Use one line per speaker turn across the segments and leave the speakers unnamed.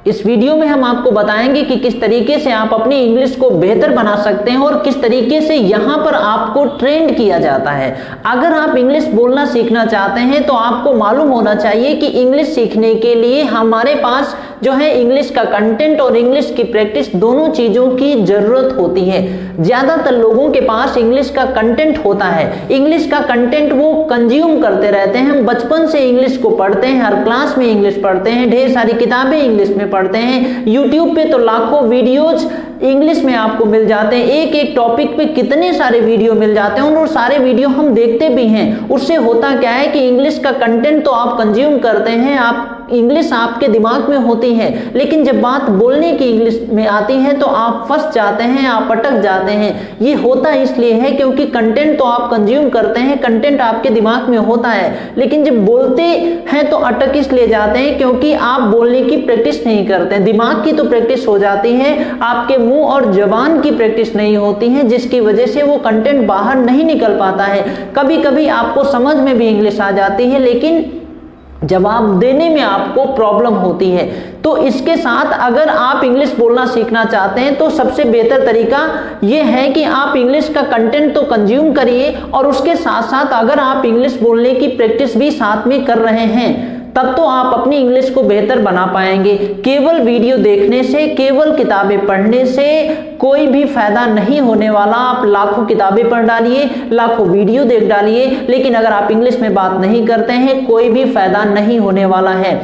इस वीडियो में हम आपको बताएंगे कि किस तरीके से आप अपनी इंग्लिश को बेहतर बना सकते हैं और किस तरीके से यहाँ पर आपको ट्रेंड किया जाता है। अगर आप इंग्लिश बोलना सीखना चाहते हैं तो आपको मालूम होना चाहिए कि इंग्लिश सीखने के लिए हमारे पास जो है इंग्लिश का कंटेंट और इंग्लिश की प्रैक्टिस दोनों चीजों की जरूरत होती है। ज्यादातर लोगों के पास इंग्लिश का कंटेंट होता है, इंग्लिश का कंटेंट वो कंज्यूम करते रहते हैं। हम बचपन से इंग्लिश को पढ़ते हैं, हर क्लास में इंग्लिश पढ़ते हैं, ढेर सारी किताबें इंग्लिश में पढ़ते हैं, यूट्यूब पे तो लाखों वीडियोज इंग्लिश में आपको मिल जाते हैं, एक एक टॉपिक पे कितने सारे वीडियो मिल जाते हैं और सारे वीडियो हम देखते भी हैं। उससे होता क्या है कि इंग्लिश का कंटेंट तो आप कंज्यूम करते हैं, आप इंग्लिश आपके दिमाग में होती है, लेकिन जब बात बोलने की इंग्लिश में आती है तो आप फंस जाते हैं, आप अटक जाते हैं। ये होता इसलिए है क्योंकि कंटेंट तो आप कंज्यूम करते हैं, कंटेंट आपके दिमाग में होता है, लेकिन जब बोलते हैं तो अटक इसलिए जाते हैं क्योंकि आप बोलने की प्रैक्टिस नहीं करते हैं। दिमाग की तो प्रैक्टिस हो जाती है, आपके मुंह और जबान की प्रैक्टिस नहीं होती है, जिसकी वजह से वो कंटेंट बाहर नहीं निकल पाता है। कभी कभी आपको समझ में भी इंग्लिश आ जाती है, लेकिन जवाब देने में आपको प्रॉब्लम होती है। तो इसके साथ अगर आप इंग्लिश बोलना सीखना चाहते हैं तो सबसे बेहतर तरीका यह है कि आप इंग्लिश का कंटेंट तो कंज्यूम करिए और उसके साथ साथ अगर आप इंग्लिश बोलने की प्रैक्टिस भी साथ में कर रहे हैं तब तो आप अपनी इंग्लिश को बेहतर बना पाएंगे। केवल वीडियो देखने से, केवल किताबें पढ़ने से कोई भी फायदा नहीं होने वाला। आप लाखों किताबें पढ़ डालिए, लाखों वीडियो देख डालिए, लेकिन अगर आप इंग्लिश में बात नहीं करते हैं कोई भी फायदा नहीं होने वाला है।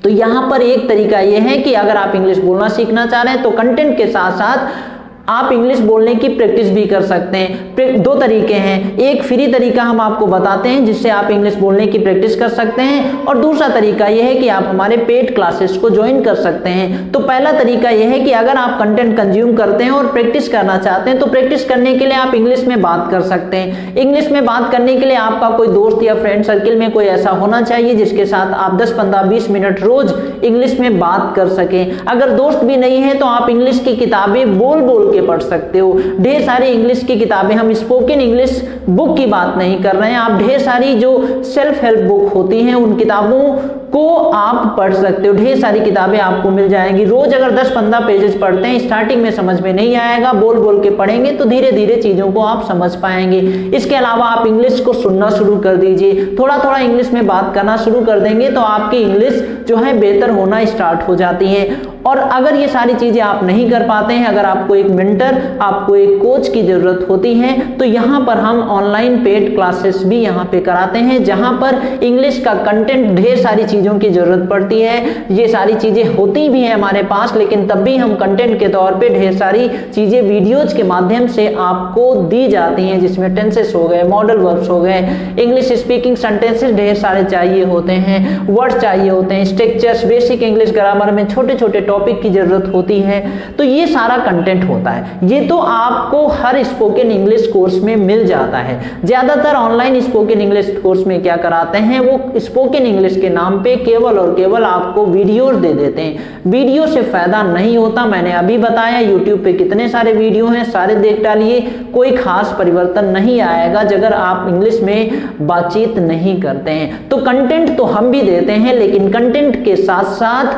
तो यहाँ पर एक तरीका यह है कि अगर आप इंग्लिश बोलना सीखना चाह रहे हैं तो कंटेंट के साथ साथ आप इंग्लिश बोलने की प्रैक्टिस भी कर सकते हैं। दो तरीके हैं, एक फ्री तरीका हम आपको बताते हैं जिससे आप इंग्लिश बोलने की प्रैक्टिस कर सकते हैं, और दूसरा तरीका यह है कि आप हमारे पेड क्लासेस को ज्वाइन कर सकते हैं। तो पहला तरीका यह है कि अगर आप कंटेंट कंज्यूम करते हैं और प्रैक्टिस करना चाहते हैं तो प्रैक्टिस करने के लिए आप इंग्लिश में बात कर सकते हैं। इंग्लिश में बात करने के लिए आपका कोई दोस्त या फ्रेंड सर्किल में कोई ऐसा होना चाहिए जिसके साथ आप 10, 15, 20 मिनट रोज इंग्लिश में बात कर सकें। अगर दोस्त भी नहीं है तो आप इंग्लिश की किताबें बोल बोल के पढ़ सकते हो। ढेर सारी इंग्लिश की किताबें, हम स्पोकन इंग्लिश बुक की बात नहीं कर रहे हैं, आप ढेर सारी जो सेल्फ हेल्प बुक होती हैं उन किताबों को आप पढ़ सकते हो। ढेर सारी किताबें आपको मिल जाएंगी। रोज अगर 10-15 पेजेस पढ़ते हैं, स्टार्टिंग में समझ में नहीं आएगा, बोल बोल के पढ़ेंगे तो धीरे धीरे चीजों को आप समझ पाएंगे। इसके अलावा आप इंग्लिश को सुनना शुरू कर दीजिए, थोड़ा थोड़ा इंग्लिश में बात करना शुरू कर देंगे तो आपकी इंग्लिश जो है बेहतर होना स्टार्ट हो जाती है। और अगर ये सारी चीजें आप नहीं कर पाते हैं, अगर आपको एक मेंटर, आपको एक कोच की जरूरत होती है तो यहाँ पर हम ऑनलाइन पेड क्लासेस भी यहाँ पे कराते हैं, जहाँ पर इंग्लिश का कंटेंट, ढेर सारी चीजों की जरूरत पड़ती है। ये सारी चीजें होती भी हैं हमारे पास, लेकिन तब भी हम कंटेंट के तौर पे ढेर सारी चीजें वीडियोज के माध्यम से आपको दी जाती हैं, जिसमें टेंसेस हो गए, मॉडल वर्ब्स हो गए, इंग्लिश स्पीकिंग सेंटेंसेस ढेर सारे चाहिए होते हैं, वर्ड्स चाहिए होते हैं, स्ट्रक्चर्स, बेसिक इंग्लिश ग्रामर में छोटे छोटे टॉपिक की जरूरत होती है। तो ये सारा कंटेंट होता है, ये तो आपको हर स्पोकन इंग्लिश कोर्स में मिल जाता है। ज्यादातर ऑनलाइन स्पोकन इंग्लिश कोर्स में क्या कराते हैं, वो स्पोकन इंग्लिश के नाम पे केवल और केवल आपको वीडियोस दे देते हैं। वीडियो से फायदा नहीं होता, मैंने अभी बताया। यूट्यूब पे कितने सारे वीडियो हैं, सारे देख डालिए, कोई खास परिवर्तन नहीं आएगा अगर आप इंग्लिश में बातचीत नहीं करते हैं। तो कंटेंट तो हम भी देते हैं, लेकिन कंटेंट के साथ साथ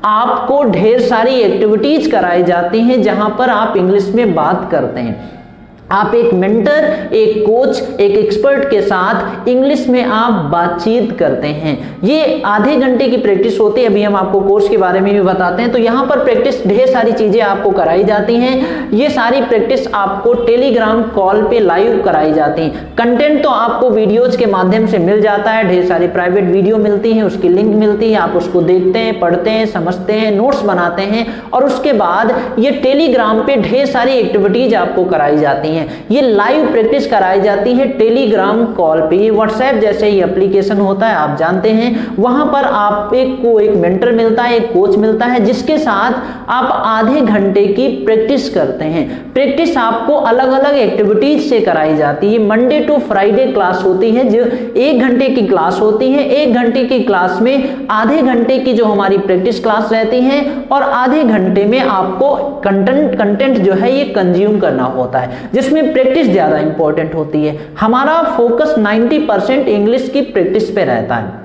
आपको ढेर सारी एक्टिविटीज कराई जाती हैं जहां पर आप इंग्लिश में बात करते हैं। आप एक मेंटर, एक कोच, एक एक्सपर्ट के साथ इंग्लिश में आप बातचीत करते हैं। ये आधे घंटे की प्रैक्टिस होती है, अभी हम आपको कोर्स के बारे में भी बताते हैं। तो यहाँ पर प्रैक्टिस, ढेर सारी चीजें आपको कराई जाती हैं। ये सारी प्रैक्टिस आपको टेलीग्राम कॉल पे लाइव कराई जाती है। कंटेंट तो आपको वीडियोज के माध्यम से मिल जाता है, ढेर सारी प्राइवेट वीडियो मिलती है, उसकी लिंक मिलती है, आप उसको देखते हैं, पढ़ते हैं, समझते हैं, नोट्स बनाते हैं, और उसके बाद ये टेलीग्राम पे ढेर सारी एक्टिविटीज आपको कराई जाती हैं। ये लाइव प्रैक्टिस कराई जाती है टेलीग्राम कॉल पे। व्हाट्सएप जैसे ही एप्लीकेशन होता है, आप जानते हैं, वहां पर आप एक मेंटर मिलता है, एक कोच मिलता है, जिसके साथ आप आधे घंटे की प्रैक्टिस करते हैं। प्रैक्टिस आपको अलग अलग एक्टिविटीज से कराई जाती है। मंडे टू फ्राइडे क्लास होती है, जो 1 घंटे की क्लास होती है। 1 घंटे की क्लास में आधे घंटे की जो हमारी प्रैक्टिस क्लास रहती है, और आधे घंटे में आपको कंटेंट जो है ये कंज्यूम करना होता है, जिसमें प्रैक्टिस ज्यादा इंपॉर्टेंट होती है। हमारा फोकस 90% इंग्लिश की प्रैक्टिस पे रहता है।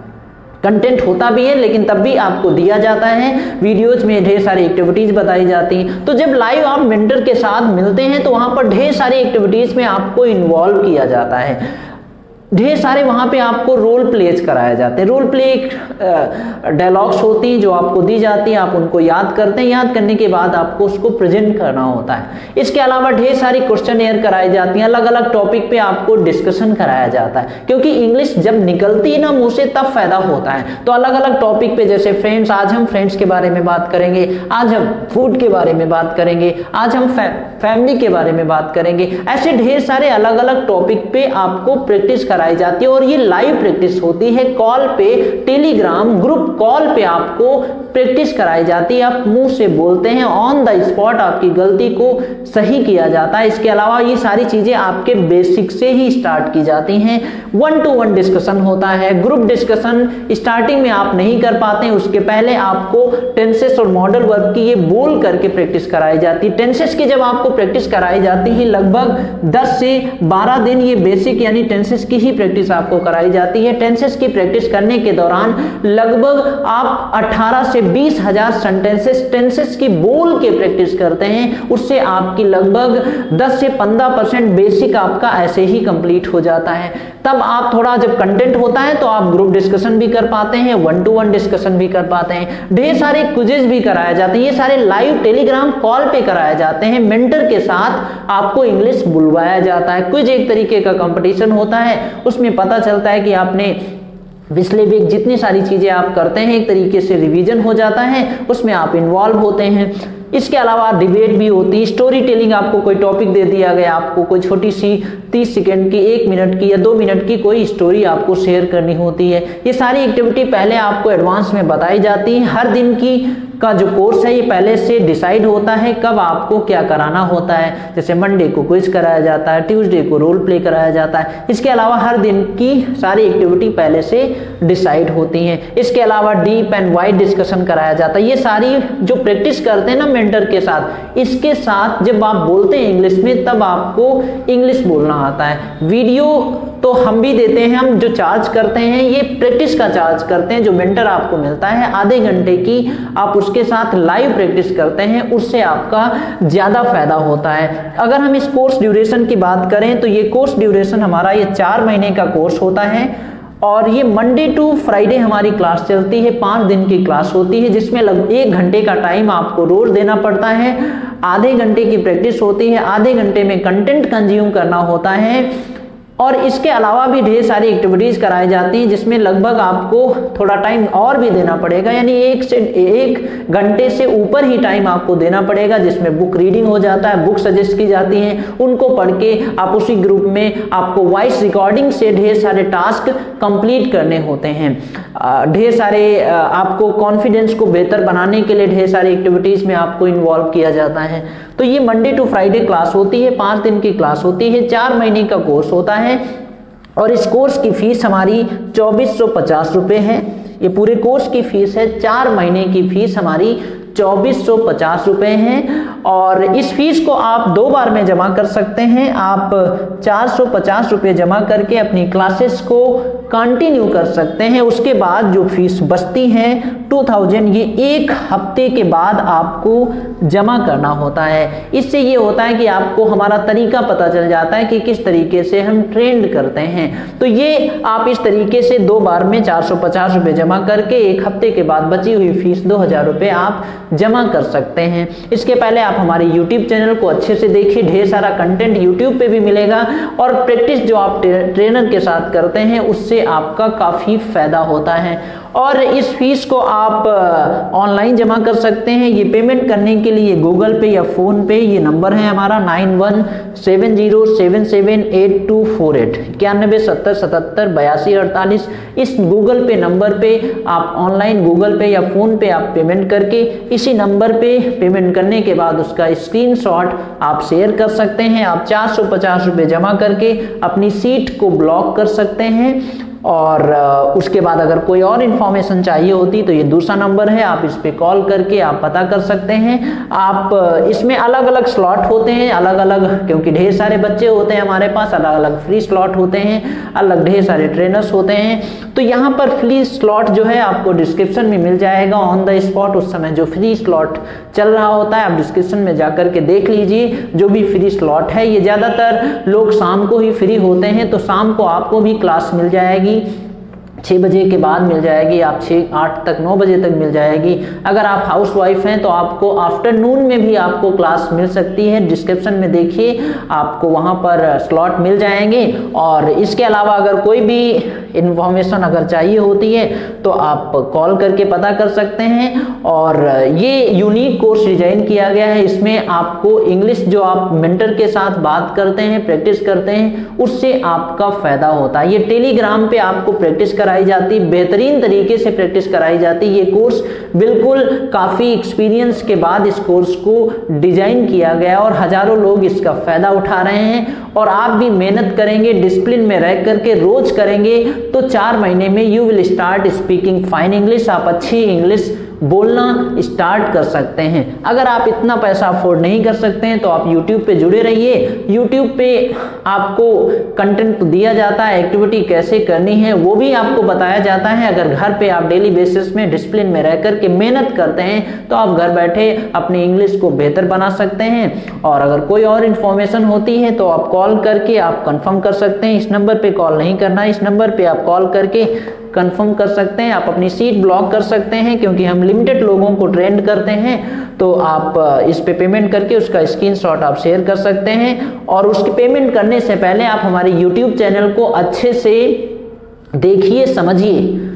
कंटेंट होता भी है लेकिन तब भी आपको दिया जाता है। वीडियोज में ढेर सारी एक्टिविटीज बताई जाती हैं। तो जब लाइव आप मेंटर के साथ मिलते हैं तो वहां पर ढेर सारी एक्टिविटीज में आपको इन्वॉल्व किया जाता है। ढेर सारे वहां पे आपको रोल प्लेज कराए जाते हैं। रोल प्ले एक डायलॉग्स होती हैं जो आपको दी जाती है, आप उनको याद करते हैं। याद करने के बाद आपको उसको प्रेजेंट करना होता है। इसके अलावा ढेर सारी क्वेश्चन एयर कराई जाती हैं। अलग अलग टॉपिक पे आपको डिस्कशन कराया जाता है, क्योंकि इंग्लिश जब निकलती है ना मुंह से तब फायदा होता है। तो अलग अलग टॉपिक पे, जैसे फ्रेंड्स, आज हम फ्रेंड्स के बारे में बात करेंगे, आज हम फूड के बारे में बात करेंगे, आज हम फैमिली के बारे में बात करेंगे। ऐसे ढेर सारे अलग अलग टॉपिक पे आपको प्रैक्टिस कराई जाती है और ये लाइव प्रैक्टिस होती है। कॉल पे, टेलीग्राम ग्रुप कॉल पे आपको प्रैक्टिस कराई जाती है। आप मुंह से बोलते हैं, ऑन द स्पॉट आपकी गलती को सही किया जाता है। इसके अलावा ये सारी चीजें आपके बेसिक से ही स्टार्ट की जाती हैं। 1-to-1 डिस्कशन होता है। ग्रुप डिस्कशन स्टार्टिंग में आप नहीं कर पाते हैं, उसके पहले आपको टेंसेस और मॉडल वर्ब की ये बोल करके प्रैक्टिस कराई जाती है। टेंसेस की जब आपको प्रैक्टिस कराई जाती है लगभग 10 से 12 दिन ये बेसिक यानी टेंसेस की ही प्रैक्टिस आपको कराई जाती है। टेंसेस की प्रैक्टिस करने के दौरान लगभग आप 18 से 20,000 सेंटेंसेस टेंसेस की बोल के प्रैक्टिस करते हैं। उससे आपकी लगभग 10 से 15% बेसिक आपका ऐसे ही कंप्लीट हो जाता है। तब आप थोड़ा, जब कंटेंट होता है तो आप ग्रुप डिस्कशन भी कर पाते हैं, 1-to-1 डिस्कशन भी कर पाते हैं। ढेर सारे क्विज़ेस भी कराए जाते हैं। ये सारे लाइव टेलीग्राम कॉल पे कराए जाते हैं। मेंटर के साथ आपको इंग्लिश बुलवाया जाता है। क्विज एक तरीके का कंपटीशन होता है, उसमें पता चलता है कि आपने पिछले वीक जितनी सारी चीजें आप करते हैं एक तरीके से रिवीजन हो जाता है, उसमें आप इन्वॉल्व होते हैं। इसके अलावा डिबेट भी होती है। स्टोरी टेलिंग, आपको कोई टॉपिक दे दिया गया, आपको कोई छोटी सी 30 सेकंड की, 1 मिनट की या 2 मिनट की कोई स्टोरी आपको शेयर करनी होती है। ये सारी एक्टिविटी पहले आपको एडवांस में बताई जाती है। हर दिन की का जो कोर्स है ये पहले से डिसाइड होता है कब आपको क्या कराना होता है। जैसे मंडे को क्विज कराया जाता है, ट्यूसडे को रोल प्ले कराया जाता है। इसके अलावा हर दिन की सारी एक्टिविटी पहले से डिसाइड होती हैं। इसके अलावा डीप एंड वाइड डिस्कशन कराया जाता है। ये सारी जो प्रैक्टिस करते हैं ना मेंटर के साथ, इसके साथ जब आप बोलते हैं इंग्लिश में तब आपको इंग्लिश बोलना आता है। वीडियो तो हम भी देते हैं। हम जो चार्ज करते हैं ये प्रैक्टिस का चार्ज करते हैं। जो मेंटर आपको मिलता है आधे घंटे की, आप उसके साथ लाइव प्रैक्टिस करते हैं, उससे आपका ज्यादा फायदा होता है। अगर हम इस कोर्स ड्यूरेशन की बात करें तो ये कोर्स ड्यूरेशन हमारा ये 4 महीने का कोर्स होता है और ये मंडे टू फ्राइडे हमारी क्लास चलती है। 5 दिन की क्लास होती है जिसमें लगभग 1 घंटे का टाइम आपको रोज देना पड़ता है। आधे घंटे की प्रैक्टिस होती है, आधे घंटे में कंटेंट कंज्यूम करना होता है और इसके अलावा भी ढेर सारी एक्टिविटीज कराई जाती हैं जिसमें लगभग आपको थोड़ा टाइम और भी देना पड़ेगा, यानी 1 घंटे से ऊपर ही टाइम आपको देना पड़ेगा, जिसमें बुक रीडिंग हो जाता है, बुक सजेस्ट की जाती हैं, उनको पढ़ के आप उसी ग्रुप में आपको वॉइस रिकॉर्डिंग से ढेर सारे टास्क कंप्लीट करने होते हैं। ढेर सारे आपको कॉन्फिडेंस को बेहतर बनाने के लिए ढेर सारी एक्टिविटीज में आपको इन्वॉल्व किया जाता है। तो ये मंडे टू फ्राइडे क्लास होती है, 5 दिन की क्लास होती है, 4 महीने का कोर्स होता है और इस कोर्स की फीस हमारी 2450 रुपये है। ये पूरे कोर्स की फीस है। 4 महीने की फीस हमारी 2450 रुपये हैं और इस फीस को आप 2 बार में जमा कर सकते हैं। आप 450 रुपये जमा करके अपनी क्लासेस को कंटिन्यू कर सकते हैं। उसके बाद जो फीस बचती है 2000, ये 1 हफ्ते के बाद आपको जमा करना होता है। इससे ये होता है कि आपको हमारा तरीका पता चल जाता है कि किस तरीके से हम ट्रेंड करते हैं। तो ये आप इस तरीके से 2 बार में 450 रुपये जमा करके 1 हफ्ते के बाद बची हुई फीस 2000 रुपये आप जमा कर सकते हैं। इसके पहले आप हमारे YouTube चैनल को अच्छे से देखिए, ढेर सारा कंटेंट YouTube पे भी मिलेगा और प्रैक्टिस जो आप ट्रेनर के साथ करते हैं उससे आपका काफी फायदा होता है। और इस फीस को आप ऑनलाइन जमा कर सकते हैं। ये पेमेंट करने के लिए गूगल पे या फोन पे, ये नंबर है हमारा 9170778248 9170778248। इस गूगल पे नंबर पे आप ऑनलाइन गूगल पे या फोन पे आप पेमेंट करके इसी नंबर पे पेमेंट करने के बाद उसका स्क्रीनशॉट आप शेयर कर सकते हैं। आप 450 रुपये जमा करके अपनी सीट को ब्लॉक कर सकते हैं और उसके बाद अगर कोई और इन्फॉर्मेशन चाहिए होती तो ये दूसरा नंबर है, आप इस पे कॉल करके आप पता कर सकते हैं। आप इसमें अलग अलग स्लॉट होते हैं, अलग अलग, क्योंकि ढेर सारे बच्चे होते हैं हमारे पास, अलग अलग फ्री स्लॉट होते हैं, अलग ढेर सारे ट्रेनर्स होते हैं। तो यहाँ पर फ्री स्लॉट जो है आपको डिस्क्रिप्शन में मिल जाएगा ऑन द स्पॉट, उस समय जो फ्री स्लॉट चल रहा होता है आप डिस्क्रिप्शन में जाकर के देख लीजिए जो भी फ्री स्लॉट है। ये ज़्यादातर लोग शाम को ही फ्री होते हैं, तो शाम को आपको भी क्लास मिल जाएगी, 6 बजे के बाद मिल जाएगी, आप 8 तक 9 बजे तक मिल जाएगी। अगर आप हाउस वाइफ हैं तो आपको आफ्टरनून में भी आपको क्लास मिल सकती है, डिस्क्रिप्शन में देखिए आपको वहाँ पर स्लॉट मिल जाएंगे। और इसके अलावा अगर कोई भी इन्फॉर्मेशन अगर चाहिए होती है तो आप कॉल करके पता कर सकते हैं। और ये यूनिक कोर्स डिजाइन किया गया है, इसमें आपको इंग्लिश जो आप मेंटर के साथ बात करते हैं, प्रैक्टिस करते हैं, उससे आपका फायदा होता है। ये टेलीग्राम पे आपको प्रैक्टिस कराई जाती, बेहतरीन तरीके से प्रैक्टिस कराई जाती। ये कोर्स बिल्कुल काफ़ी एक्सपीरियंस के बाद इस कोर्स को डिजाइन किया गया और हजारों लोग इसका फायदा उठा रहे हैं। और आप भी मेहनत करेंगे, डिसिप्लिन में रह करके रोज करेंगे तो 4 महीने में you will start speaking fine English, आप अच्छी इंग्लिश बोलना स्टार्ट कर सकते हैं। अगर आप इतना पैसा अफोर्ड नहीं कर सकते हैं तो आप YouTube पे जुड़े रहिए। YouTube पे आपको कंटेंट तो दिया जाता है, एक्टिविटी कैसे करनी है वो भी आपको बताया जाता है। अगर घर पे आप डेली बेसिस में डिसिप्लिन में रह करके मेहनत करते हैं तो आप घर बैठे अपनी इंग्लिश को बेहतर बना सकते हैं। और अगर कोई और इन्फॉर्मेशन होती है तो आप कॉल करके आप कंफर्म कर सकते हैं। इस नंबर पे कॉल नहीं करना, इस नंबर पे आप कॉल करके कंफर्म कर सकते हैं। आप अपनी सीट ब्लॉक कर सकते हैं, क्योंकि हम लिमिटेड लोगों को ट्रेंड करते हैं। तो आप इस पे पेमेंट करके उसका स्क्रीनशॉट आप शेयर कर सकते हैं। और उसकी पेमेंट करने से पहले आप हमारे YouTube चैनल को अच्छे से देखिए, समझिए।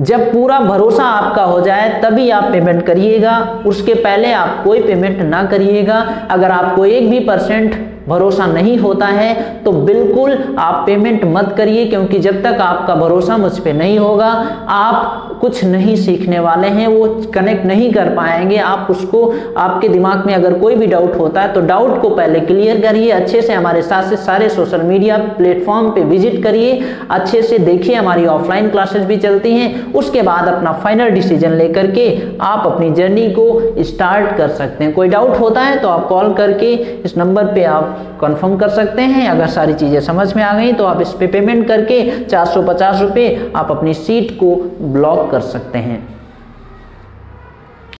जब पूरा भरोसा आपका हो जाए तभी आप पेमेंट करिएगा, उसके पहले आप कोई पेमेंट ना करिएगा। अगर आपको 1 भी % भरोसा नहीं होता है तो बिल्कुल आप पेमेंट मत करिए, क्योंकि जब तक आपका भरोसा मुझ पे नहीं होगा आप कुछ नहीं सीखने वाले हैं, वो कनेक्ट नहीं कर पाएंगे। आप उसको, आपके दिमाग में अगर कोई भी डाउट होता है तो डाउट को पहले क्लियर करिए, अच्छे से हमारे साथ से सारे सोशल मीडिया प्लेटफॉर्म पे विजिट करिए, अच्छे से देखिए, हमारी ऑफलाइन क्लासेस भी चलती हैं। उसके बाद अपना फाइनल डिसीजन लेकर के आप अपनी जर्नी को स्टार्ट कर सकते हैं। कोई डाउट होता है तो आप कॉल करके इस नंबर पे आप कंफर्म कर सकते हैं। अगर सारी चीज़ें समझ में आ गई तो आप इस पे पेमेंट करके 450 रुपये आप अपनी सीट को ब्लॉक कर सकते हैं।